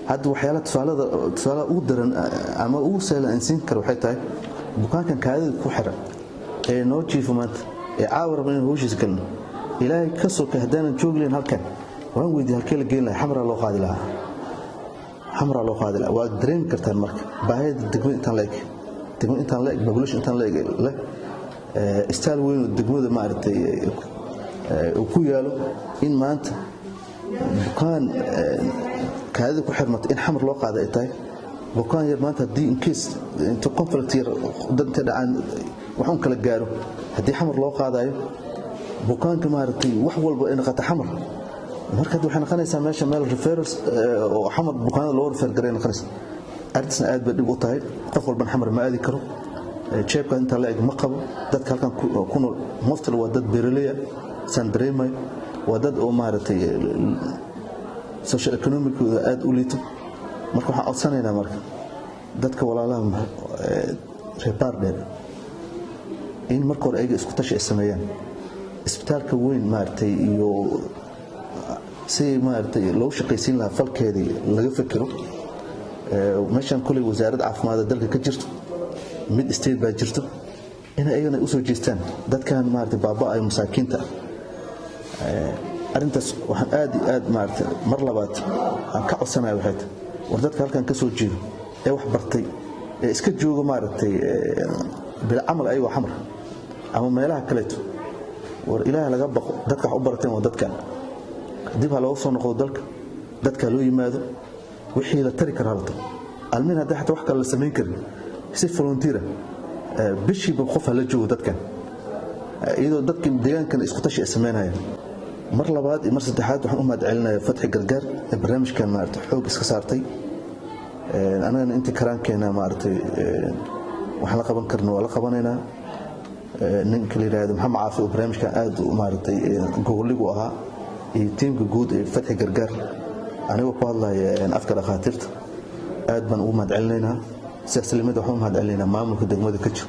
hadda waxyaala tusaale ugu daran ama ugu sahlan insiin karo waxay tahay bukaankan kaadida ku xiran ee noo jiifo maanta ee caawar in hawshiis galno ilaahay ka soo ka hadaanan joogleen halkan waan weydiin halkee la geyn lahaa xamra loo qaadi lahaa waa dareemi kartaan marka baahida degmada intaan la eg population intaan la eg istaal weyn oo degmada maartay ku yaalo in maanta bukaan kaadida ku xirmata in xamar loo qaado ay tahay bukaan yar maanta haddii in case inta conflict yar danta dhacaan waxaan kala gaaro haddii xamar loo qaadayo bukaanka maartay wax walba in qata xamar marka waxay noqonaysaa meesha meel referrals oo xamar bukaanada loo refer gareyn noqonaysa arrintaasna aad bay dhib u tahay qof walban xamar ma aadi karo jeebka inta la eg ma qabo dadka halkan ku nool mostly waa dad beeraley san dareemay waa dad oo maartay social economic aad u liito marka waxaan codsanaynaa marka dadka walaalaha repair dheer in marka hore ay isku tashi sameeyaan isbitaalka weyn maartay iyo si maartay loo shaqaysiin lahaa falkeedii laga fikiro meeshan kulay wasaaradda caafimaadka dalka ka jirto mid state baa jirto in ayagana u soo jeestaan dadkan maartay baaba ay masaakiinta arintaas waxaan aad maartay mar labaad aan ka codsanayo waxay war dadka halkan ka soo jeedo ee wax bartay ee iska jooga maartay bil amal ay wax xamar ama meelaha kale war ilaahay laga baqo dadka wax u barateen waa dadkan dib loo soo noqdo dalka dadka loo yimaado wixii la tari karo halta almin hadda xataa wax kale la sameyn karin si volunteer bishii qof la joogo dadkan iyadoo dadka deegaankan isku tashi sameynayaan mar labaad iyo mar saddexaad waxaan u mahadcelinayaa Fatxi Gargaar ee barnaamijkan maartay xoog iska saartay anagana inta karaankeena maartay waxaan la qaban karno waa la qabanaynaa ninka la yiraahdo Maxamed Caafi oo barnaamijkan aad u maartay gowligu ahaa iyo tiimka guud ee Fatxi Gargaar anigoo ku hadlaya afka dhaqaatiirta aad baan ugu mahadcelinaynaa siyaasad limada waxaan u mahadcelinaynaa maamulka degmada ka jiro